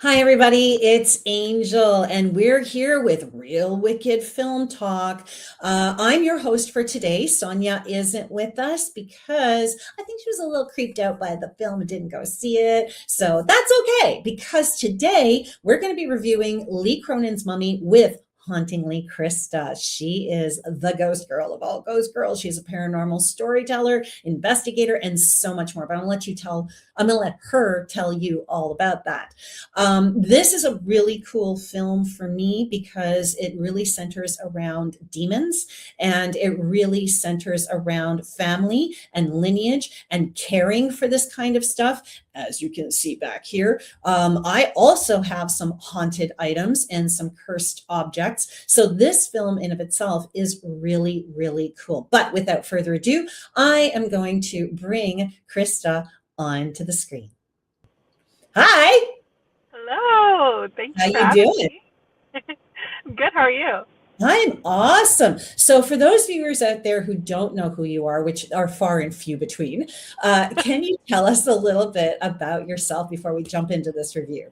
Hi, everybody. It's Angel, and we're here with Real Wicked Film Talk. I'm your host for today. Sonya isn't with us because I think she was a little creeped out by the film and didn't go see it. So that's okay because today we're going to be reviewing Lee Cronin's Mummy with Hauntingly Krista. She is the ghost girl of all ghost girls. She's a paranormal storyteller, investigator, and so much more. But I'm gonna let her tell you all about that. This is a really cool film for me because it really centers around demons and it really centers around family and lineage and caring for this kind of stuff. As you can see back here, I also have some haunted items and some cursed objects. So this film in of itself is really, really cool. But without further ado, I am going to bring Krista onto the screen. Hi. Hello. Thank How you for you having doing? me. I'm good. How are you? I'm awesome. So, for those viewers out there who don't know who you are, which are far and few between, can you tell us a little bit about yourself before we jump into this review?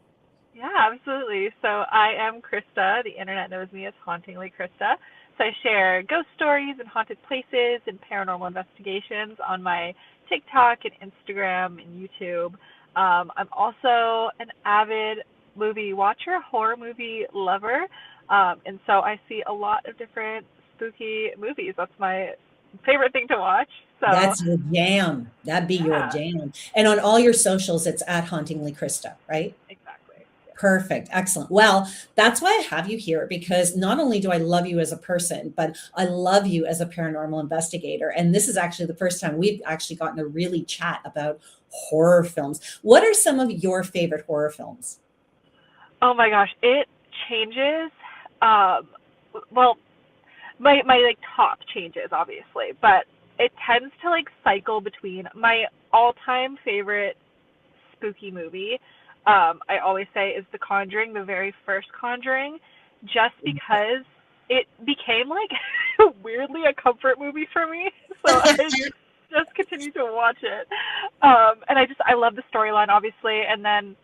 Yeah, absolutely. So I am Krista. The internet knows me as Hauntingly Krista. So I share ghost stories and haunted places and paranormal investigations on my TikTok and Instagram and YouTube. I'm also an avid movie watcher, horror movie lover. And so I see a lot of different spooky movies. That's my favorite thing to watch. So That's your jam. That'd be your yeah, jam. And on all your socials, it's at Hauntingly Krista, right? exactly. Perfect. Excellent. Well, that's why I have you here because not only do I love you as a person, but I love you as a paranormal investigator. And this is actually the first time we've actually gotten to really chat about horror films. What are some of your favorite horror films? Oh my gosh, it changes. Um, well, my like top changes obviously, but it tends to like cycle between my all-time favorite spooky movie. I always say is The Conjuring, the very first Conjuring, just because it became like weirdly a comfort movie for me. So I just continue to watch it, and I love the storyline obviously, and then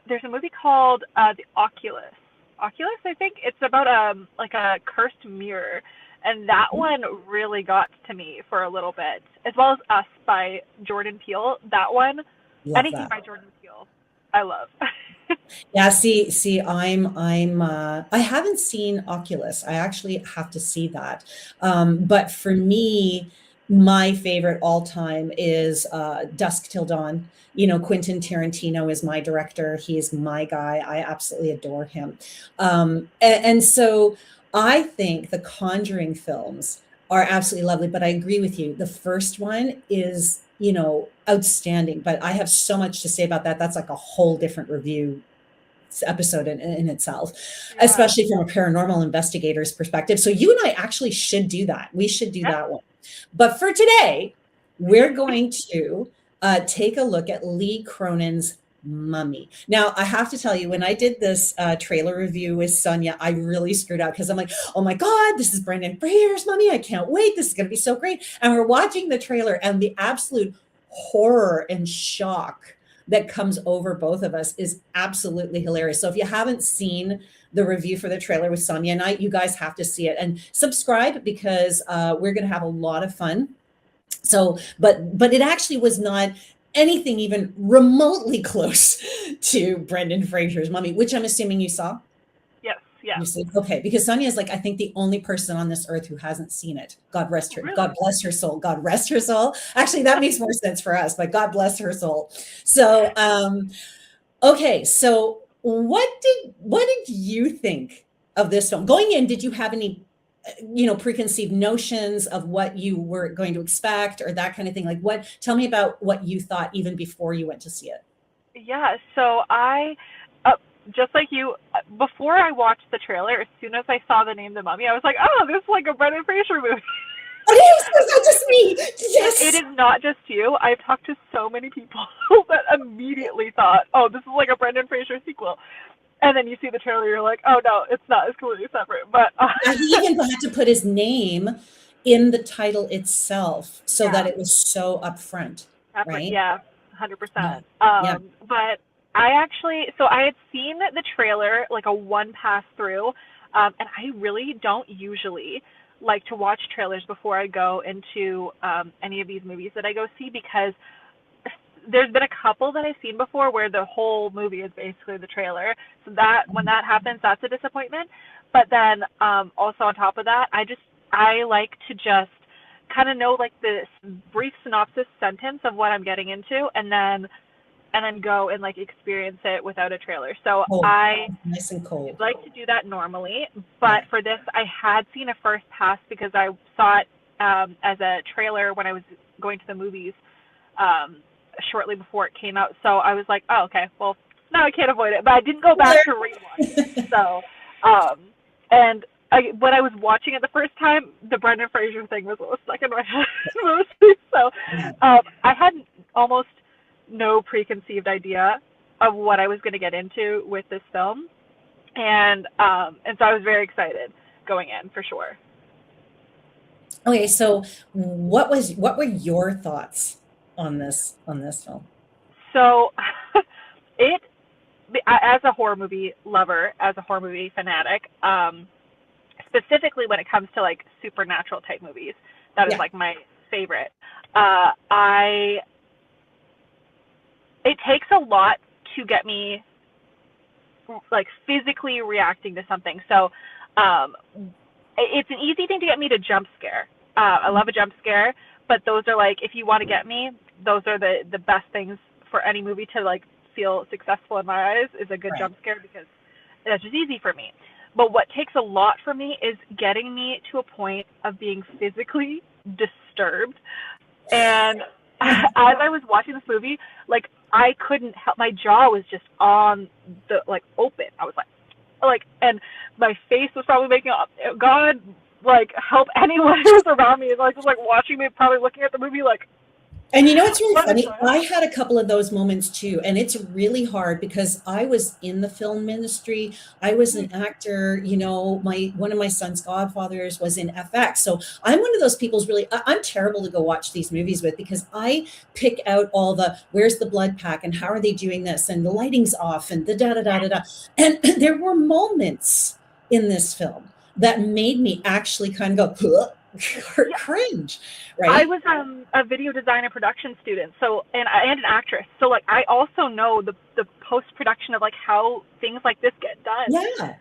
there's a movie called The Oculus. Oculus, I think it's about like a cursed mirror, and that one really got to me for a little bit, as well as Us by Jordan Peele. That one, Love anything that. by Jordan Peele, I love. Yeah, see, I haven't seen Oculus. I actually have to see that. But for me, my favorite all time is Dusk Till Dawn. You know, Quentin Tarantino is my director. He is my guy. I absolutely adore him. And so I think the Conjuring films are absolutely lovely, but I agree with you. The first one is, outstanding, but I have so much to say about that. That's like a whole different review episode in itself, Yeah. especially from a paranormal investigator's perspective. So you and I actually should do that. We should do Yeah. that one. But for today, we're going to take a look at Lee Cronin's Mummy. Now, I have to tell you, when I did this trailer review with Sonya, I really screwed up because I'm like, oh my God, this is Brendan Fraser's Mummy. I can't wait. This is going to be so great. And we're watching the trailer, and the absolute horror and shock that comes over both of us is absolutely hilarious. So if you haven't seen the review for the trailer with Sonya and I, you guys have to see it and subscribe because we're going to have a lot of fun. So, but it actually was not anything even remotely close to Brendan Fraser's Mummy, which I'm assuming you saw. Yes. Yeah. You see, okay, because Sonia is like I think the only person on this earth who hasn't seen it. God rest Oh, her. really? God bless her soul. God rest her soul. Actually, that makes more sense for us, but God bless her soul. So, okay, so what did you think of this film? Going in, did you have any preconceived notions of what you were going to expect or that kind of thing? Like what tell me about what you thought even before you went to see it. Yeah. So uh, just like you, before I watched the trailer, as soon as I saw the name The Mummy, I was like, oh, this is like a Brendan Fraser movie. Oh, yes, that's not just me. And it Yes. is not just you. I've talked to so many people that immediately thought, "Oh, this is like a Brendan Fraser sequel," and then you see the trailer, you're like, "Oh no, it's not. It's completely separate." But Yeah, he even had to put his name in the title itself so that yeah, it was so upfront, separate. right? Yeah, Yeah. 100%. Yeah. But I had seen the trailer like a one pass through, and I really don't usually like to watch trailers before I go into any of these movies that I go see, because there's been a couple that I've seen before where the whole movie is basically the trailer. So that when that happens, that's a disappointment. But then also on top of that, I like to just kind of know like the brief synopsis sentence of what I'm getting into, and then go and like experience it without a trailer. So Cold, I nice and cold. like to do that normally, but Yeah. for this I had seen a first pass because I saw it as a trailer when I was going to the movies um, shortly before it came out. So I was like, oh, okay, well, now I can't avoid it. But I didn't go back to rewatch it. So, and when I was watching it the first time, the Brendan Fraser thing was what was stuck in my head mostly. So I had almost no preconceived idea of what I was going to get into with this film, and so I was very excited going in for sure. Okay, so what were your thoughts on this film? So it as a horror movie lover, as a horror movie fanatic, specifically when it comes to like supernatural type movies, that is Yeah. like my favorite. I It takes a lot to get me like physically reacting to something. So um, it's an easy thing to get me to jump scare. I love a jump scare, but those are like, if you want to get me, those are the best things for any movie to like feel successful in my eyes, is a good Right. jump scare, because that's just easy for me. But what takes a lot for me is getting me to a point of being physically disturbed. And as I was watching this movie, like I couldn't help, my jaw was just on the like open. I was like, and my face was probably making God, like help anyone who's around me, like just like watching me, probably looking at the movie like, And you know what's really what is funny? going I on? had a couple of those moments too, and it's really hard because I was in the film industry. I was an actor, my one of my son's godfathers was in FX. So I'm one of those people's really I'm terrible to go watch these movies with, because I pick out all the where's the blood pack and how are they doing this and the lighting's off and the da da da da da. And there were moments in this film that made me actually kind of go or Yeah, cringe, I right? was a video design and production student, so and an actress. So like I also know the post production of like how things like this get done. Yeah.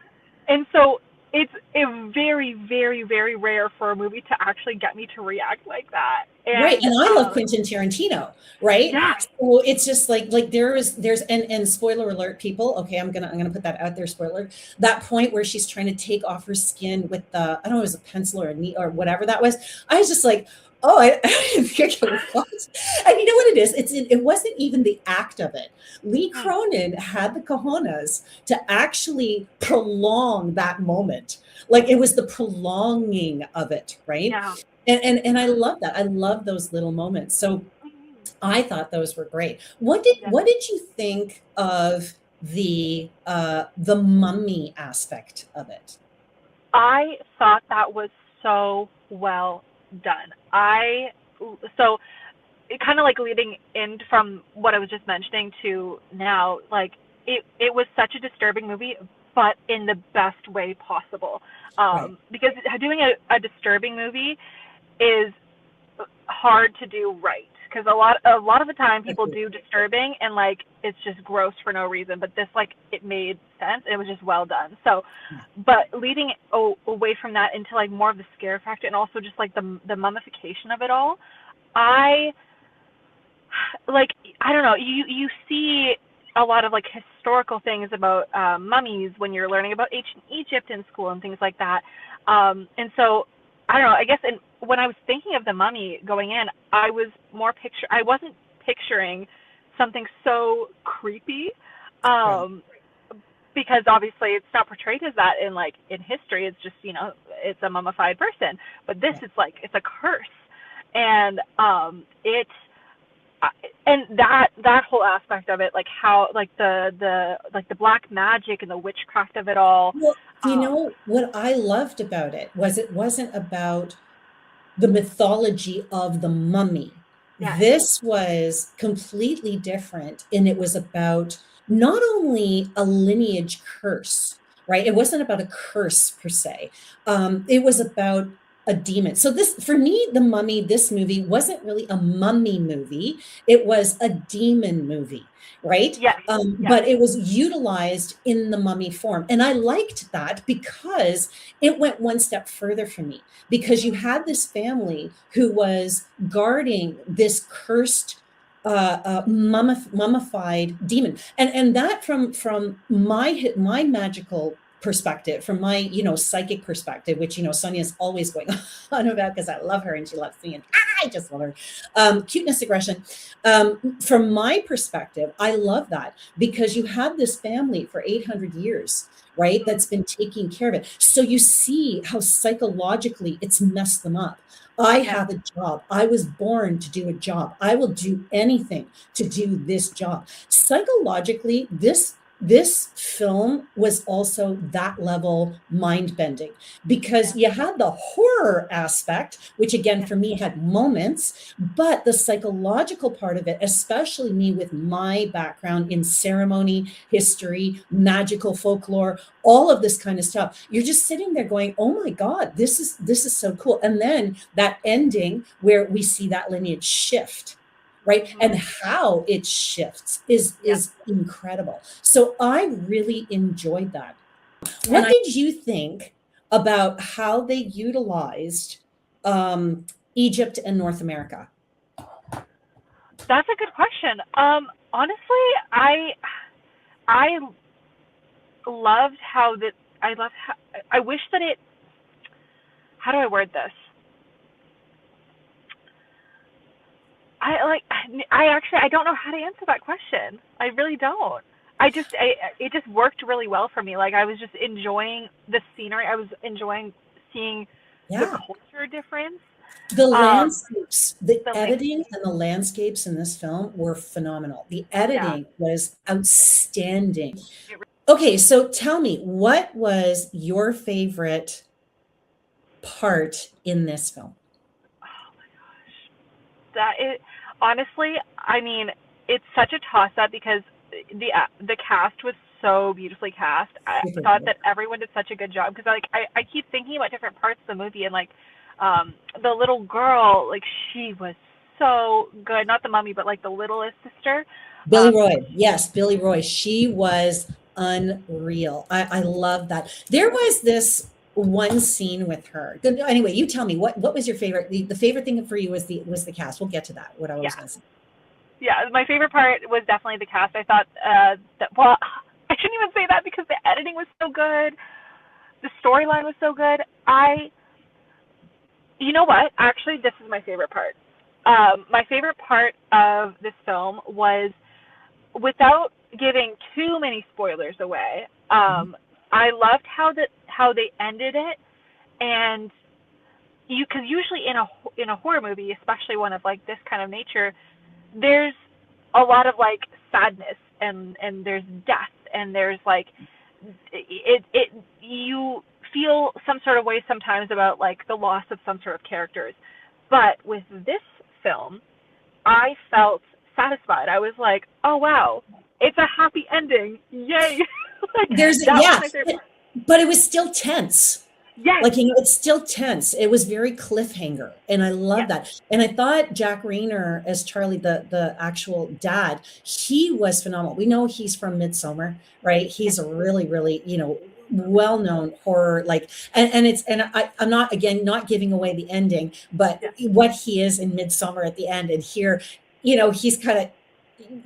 And so it's a very, very, very rare for a movie to actually get me to react like that. Right, And and I love Quentin Tarantino, right? yeah, So it's just like there's and spoiler alert, people. Okay, I'm gonna put that out there. Spoiler alert. That point where she's trying to take off her skin with the, I don't know, it was a pencil or a needle or whatever that was. I was just like, oh, I didn't think it was. And you know what it is? It wasn't even the act of it. Lee Cronin had the cojones to actually prolong that moment. Like it was the prolonging of it, right? yeah, And I love that. I love those little moments. So I thought those were great. What did you think of the mummy aspect of it? I thought that was so well done. So it kind of like leading in from what I was just mentioning to now, like it was such a disturbing movie, but in the best way possible. Right. Because doing a disturbing movie is hard to do right, because a lot of the time people Agreed. do disturbing and like it's just gross for no reason, but this, like, it made sense. It was just well done. So Yeah. but leading away from that into like more of the scare factor, and also just like the mummification of it all, I like, I don't know, you see a lot of like historical things about mummies when you're learning about ancient Egypt in school and things like that. And so I don't know, I guess, and when I was thinking of the mummy going in, I wasn't picturing something so creepy, Right. um because obviously it's not portrayed as that in like in history. It's just, it's a mummified person, but this Right. is like, it's a curse. And it and that whole aspect of it, like how like the black magic and the witchcraft of it all. Well, um what I loved about it was it wasn't about the mythology of the mummy. yes. This was completely different, and it was about not only a lineage curse, right? It wasn't about a curse per se. It was about a demon. So this, for me, The Mummy, this movie wasn't really a mummy movie. It was a demon movie, right? Yes, yes, But it was utilized in the mummy form. And I liked that because it went one step further for me, because you had this family who was guarding this cursed mummified demon, and that from my magical perspective, from my psychic perspective, which Sonya's always going on about because I love her and she loves me, and I just love her. Cuteness, aggression. From my perspective, I love that because you had this family for 800 years, right? That's been taking care of it. So you see how psychologically it's messed them up. I yes, have a job. I was born to do a job. I will do anything to do this job. Psychologically, this film was also that level mind bending, because yes, you had the horror aspect, which again yes, for me had moments, but the psychological part of it, especially me with my background in ceremony, history, magical folklore, all of this kind of stuff, you're just sitting there going, oh my God, this is so cool. And then that ending where we see that lineage shift, right? And mhm, how it shifts is yes. is incredible. So I really enjoyed that. And What did you think about how they utilized Egypt and North America? that's a good question. Honestly, I loved how that. I loved how. I wish that it. How do I word this? I like. I actually. I don't know how to answer that question. I really don't. It just worked really well for me. Like I was just enjoying the scenery. I was enjoying seeing the Yeah. culture difference. The Um, landscapes, the the editing landscape. and the landscapes in this film were phenomenal. The Yeah. editing was outstanding. It, Okay, so tell me, what was your favorite part in this film? oh my gosh. That is honestly. I mean, it's such a toss up because the cast was so beautifully cast. I Super thought that beautiful. everyone did such a good job because I keep thinking about different parts of the movie and like the little girl, like she was so good. Not the mummy, but like the littlest sister. Billy Um, Roy. Yes, Billy Roy. She was unreal. I love that. There was this one scene with her. Anyway, you tell me, what was your favorite? The favorite thing for you was the cast. We'll get to that. What I was yeah, going to say. yeah. My favorite part was definitely the cast. I thought that well, I shouldn't even say that because the editing was so good. The storyline was so good. You know what? Actually, this is my favorite part. My favorite part of this film was, without giving too many spoilers away. Mhm. I loved how they ended it, and because usually in a horror movie, especially one of like this kind of nature, there's a lot of like sadness and there's death and there's like it you feel some sort of way sometimes about like the loss of some sort of characters. But with this film, I felt satisfied. I was like, oh wow, it's a happy ending. Yay. Like that was Yeah, my favorite part. but it was still tense. Yes, Like, it's still tense. It was very cliffhanger, and I love yes, that. And I thought Jack Rayner as Charlie, the actual dad, he was phenomenal. We know he's from Midsummer, right? yes, He's a really, really, well-known horror, like, I'm not, again, not giving away the ending, but yes, what he is in Midsummer at the end, and here, he's kind of,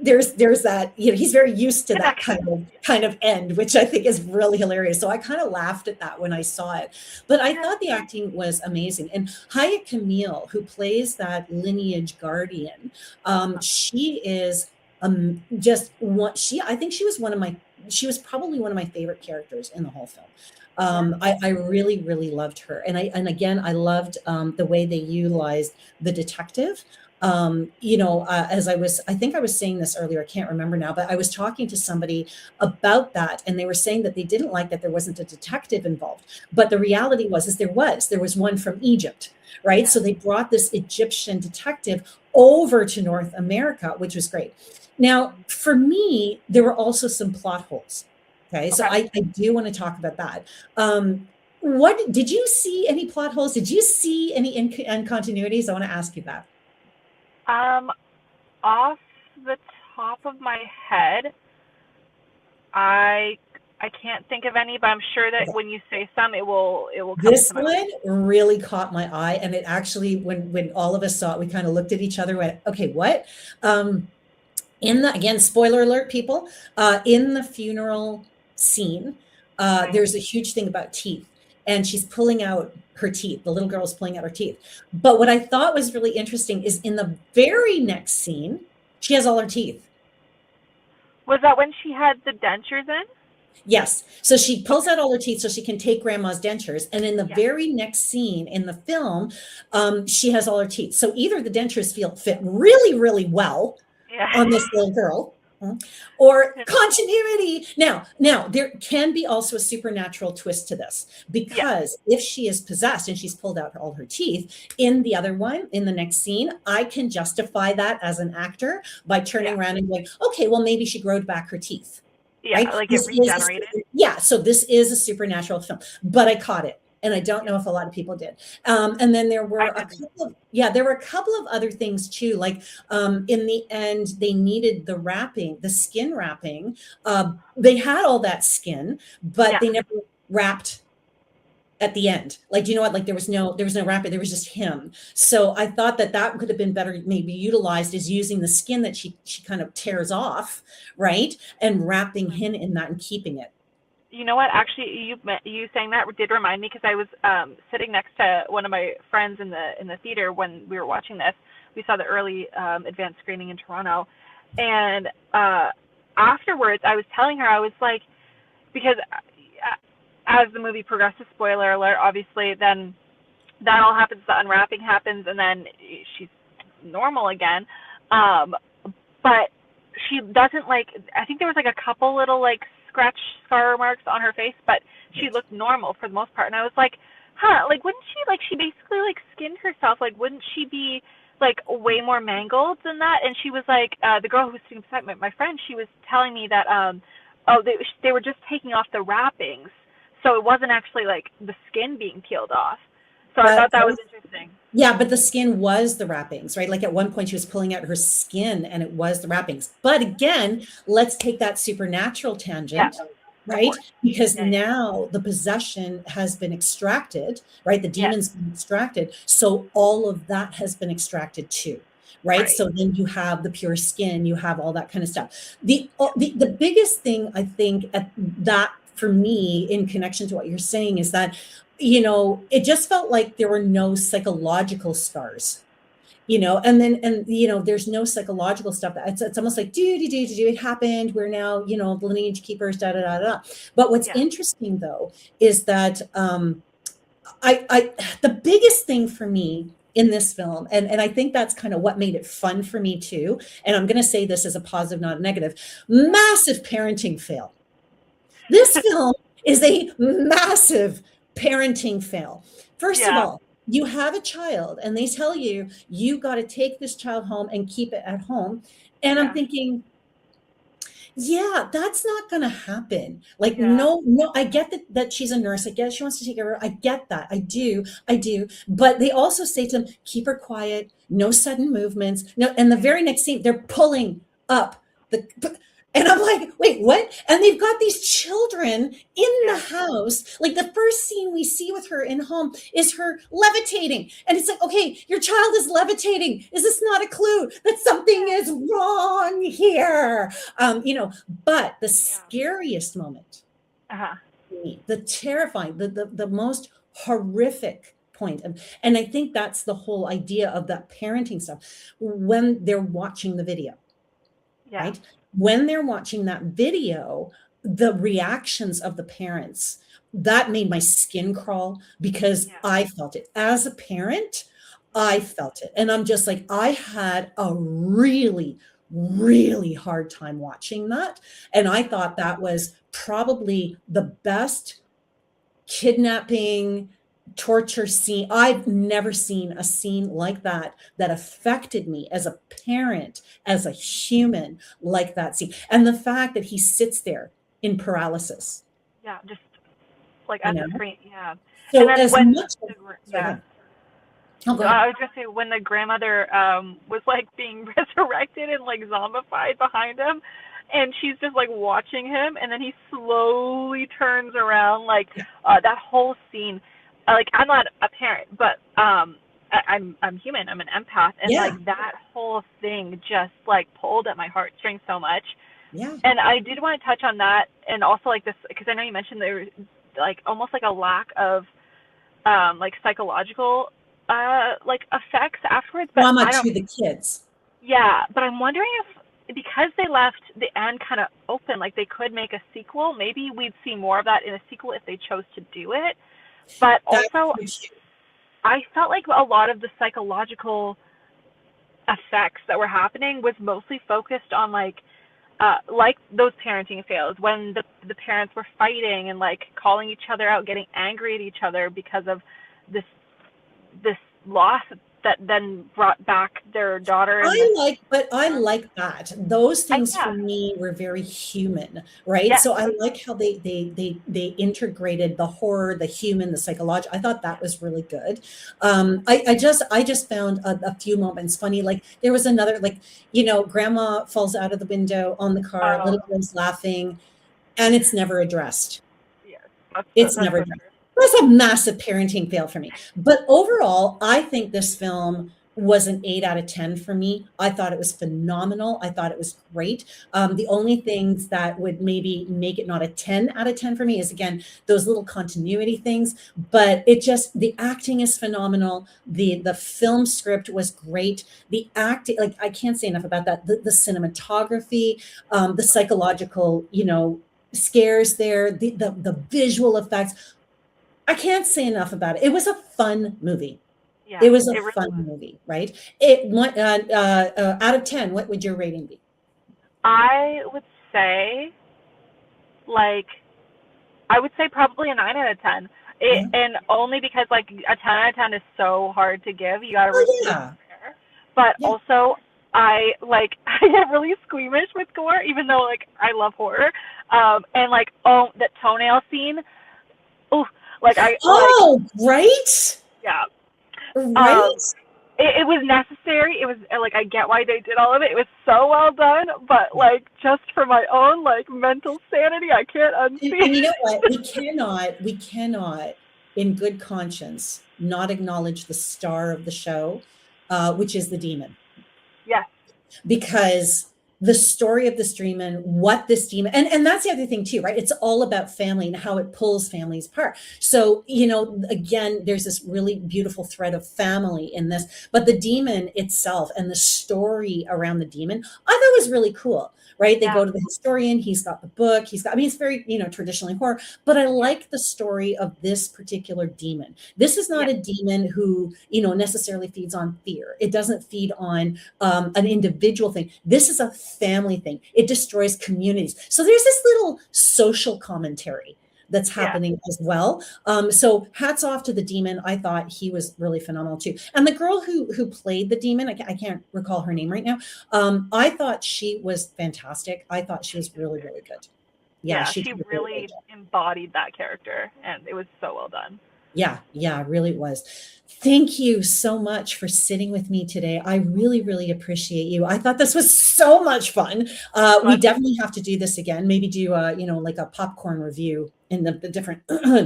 there's that, he's very used to that connection. kind of end, which I think is really hilarious. So I kind of laughed at that when I saw it, but I Yes, thought the acting was amazing. And Haya Camille, who plays that lineage guardian, she is just one. I think she was probably one of my favorite characters in the whole film. yes, I really, really loved her, and again, I loved the way they utilized the detective. I think I was saying this earlier, I can't remember now, but I was talking to somebody about that, and they were saying that they didn't like that there wasn't a detective involved. But the reality was, is there was one from Egypt, right? yes, So they brought this Egyptian detective over to North America, which was great. Now, for me, there were also some plot holes. Okay, so Okay. I do want to talk about that. What did you see any plot holes? Did you see any continuities? I want to ask you that. Um, Off the top of my head, I I can't think of any, but I'm sure that Okay. when you say some, it will come This into my mind. one really caught my eye, and it actually, when all of us saw it, we kind of looked at each other, and went, "Okay, what?" Um, in the again, spoiler alert, people. In the funeral scene, Okay. there's a huge thing about teeth, and she's pulling out her teeth. The little girl's pulling out her teeth. But what I thought was really interesting is in the very next scene, she has all her teeth. Was that when she had the dentures in? Yes. So she pulls Okay. out all her teeth so she can take grandma's dentures. And in the Yeah. very next scene in the film, she has all her teeth. So either the dentures fit really, really well Yeah. on this little girl, or continuity. Now there can be also a supernatural twist to this, Yeah. because if she is possessed and she's pulled out all her teeth in the other one, in the next scene, I can justify that as an actor by turning Yeah. around and going, okay, well, maybe she growed back her teeth. Yeah. Right? Like it This is regenerated. yeah, so this is a supernatural film, but I caught it, and I don't know if a lot of people did. And then there were I a didn't. couple of there were a couple of other things too, like in the end, they needed the wrapping, the skin wrapping. They had all that skin, but Yeah. they never wrapped at the end. Like, you know what? Like there was no wrapper. There was just him. So I thought that that could have been better, maybe utilized as using the skin that she kind of tears off, right, and wrapping him in that and keeping it. You know what? Actually, you saying that did remind me because I was sitting next to one of my friends in the theater when we were watching this. We saw the early advanced screening in Toronto, and afterwards, I was telling her I was like, because as the movie progresses, spoiler alert, obviously, then that all happens, the unwrapping happens, and then she's normal again. Um, but she doesn't like. I think there was like a couple little like scratch scar marks on her face, but she Right. looked normal for the most part. And I was like, huh, like wouldn't she like she basically like skinned herself? Like wouldn't she be like way more mangled than that? And she was like, the girl who was sitting beside my friend, she was telling me that oh they were just taking off the wrappings, so it wasn't actually like the skin being peeled off. So I But thought that was interesting. yeah, but the skin was the wrappings, right? Like at one point she was pulling out her skin and it was the wrappings. But again, let's take that supernatural Yeah, tangent, of right? course. Because Yeah, yeah, now the possession has been extracted, right? The yeah. demon's been extracted. So all of that has been extracted too. Right. Right. So then you have the pure skin, you have all that kind of stuff. Yeah. The biggest thing I think at that for me in connection to what you're saying is that it just felt like there were no psychological scars, and then, there's no psychological stuff that it's almost like, do, it happened. We're now, the lineage keepers, da, da, da, da. But what's Yeah. interesting though, is that, the biggest thing for me in this film, and I think that's kind of what made it fun for me too. And I'm going to say this as a positive, not a negative, massive parenting fail. This film is a massive parenting fail. First of Yeah. all, you have a child and they tell you, you got to take this child home and keep it at home. And I'm Yeah. thinking, yeah, that's not going to happen. Like, Yeah. no, no, I get that she's a nurse. I get she wants to take care of her. I get that. I do. I do. But they also say to them, keep her quiet, no sudden movements. No, and the Right. very next scene, they're pulling up the, and I'm like, wait, what? And they've got these children in the Yeah. house. Like the first scene we see with her in home is her levitating. And it's like, okay, your child is levitating. Is this not a clue that something Yeah. is wrong here? But the Yeah. scariest moment, Uh-huh. the terrifying, the most horrific point, and I think that's the whole idea of that parenting stuff, when they're watching the video, Yeah. right? When they're watching that video, the reactions of the parents, that made my skin crawl because Yeah. I felt it. As a parent, I felt it. And I'm just like, I had a really, really hard time watching that. And I Mhm. thought that was probably the best kidnapping torture scene. I've never seen a scene like that that affected me as a parent, as a human, like that scene. And the fact that he sits there in paralysis, Yeah, just like you at the know? screen. Yeah. And So then as when much the, sorry, go yeah, ahead. Oh, go ahead. I was gonna say when the grandmother was like being resurrected and like zombified behind him, and she's just like watching him, and then he slowly turns around, like that whole scene. Like I'm not a parent, but I'm human. I'm an empath, and Yeah, like that whole thing just like pulled at my heartstrings so much. yeah. And I did want to touch on that, and also like this because I know you mentioned there was like almost like a lack of like psychological like effects afterwards, but Drama I don't. to the kids. Yeah, but I'm wondering if because they left the end kind of open, like they could make a sequel. Maybe we'd see more of that in a sequel if they chose to do it. But also, That's I felt like a lot of the psychological effects that were happening was mostly focused on like those parenting fails when the parents were fighting and like calling each other out, getting angry at each other because of this this loss that then brought back their daughter and this. I like that. Those things for Yeah, me were very human, right? yes, So I like how they integrated the horror, the human, the psychological. I thought that was really good. I just found a few moments funny. Like there was another, like, grandma falls out of the window on the car, oh little girl's laughing, and it's never addressed. yes, that's It's that's never so done. true. That's a massive parenting fail for me. But overall, I think this film was an 8 out of 10 for me. I thought it was phenomenal. I thought it was great. The only things that would maybe make it not a 10 out of 10 for me is, again, those little continuity things. But the acting is phenomenal. The film script was great. The acting, like, I can't say enough about that. The cinematography, the psychological, scares there, the visual effects. I can't say enough about it. It was a fun movie. Yeah, It was a it really fun was. movie, right? It went out of 10. What would your rating be? I would say like I would say probably a 9 out of 10. Yeah. And only because like a 10 out of 10 is so hard to give. You gotta Oh be yeah. fair. But Yeah. also, I like I get really squeamish with gore, even though like I love horror. And like that toenail scene. Oh, like I like Oh, right? yeah. Um, Right? it was necessary. It was like I get why they did all of it. It was so well done, but like just for my own like mental sanity, I can't And, unsee and you know what? it. We cannot, in good conscience, not acknowledge the star of the show, which is the demon. Yes, Because the story of this demon, what this demon, and that's the other thing too, right? It's all about family and how it pulls families apart. So, again, there's this really beautiful thread of family in this, but the demon itself and the story around the demon, I thought was really cool, right? They yeah, go to the historian, he's got the book, I mean, it's very, traditionally horror, but I yeah, like the story of this particular demon. This is not yeah, a demon who, necessarily feeds on fear. It doesn't feed on an individual thing. This is a family thing. It destroys communities. So there's this little social commentary that's yeah. happening as well. So hats off to the demon. I thought he was really phenomenal too. And the girl who played the demon, I can't recall her name right now. I thought she was fantastic. I thought she She was did really, very really good. good. Yeah, Yeah, she she did a really great really job. embodied that character, and it was so well done. Yeah, yeah, really was. Thank you so much for sitting with me today. I really, really appreciate you. I thought this was so much fun. We Fun. definitely have to do this again. Maybe do like a popcorn review in the different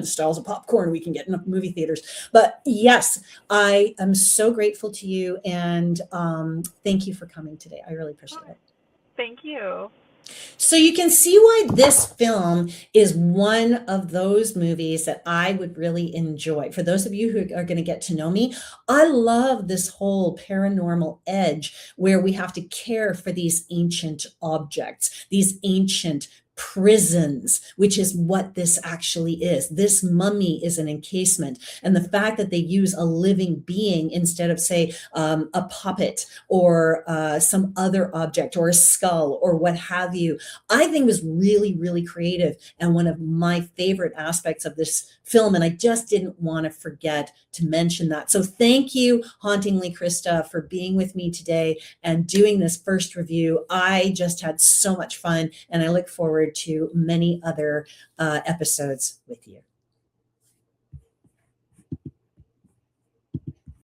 styles of popcorn we can get in the movie theaters. But yes, I am so grateful to you, and thank you for coming today. I really appreciate it. Thank you. So you can see why this film is one of those movies that I would really enjoy. For those of you who are going to get to know me, I love this whole paranormal edge where we have to care for these ancient objects, these ancient prisons, which is what this actually is. This mummy is an encasement. And the fact that they use a living being instead of, say, a puppet or some other object or a skull or what have you, I think was really, really creative and one of my favorite aspects of this film. And I just didn't want to forget to mention that. So thank you, Hauntingly Krista, for being with me today and doing this first review. I just had so much fun, and I look forward to many other episodes with you.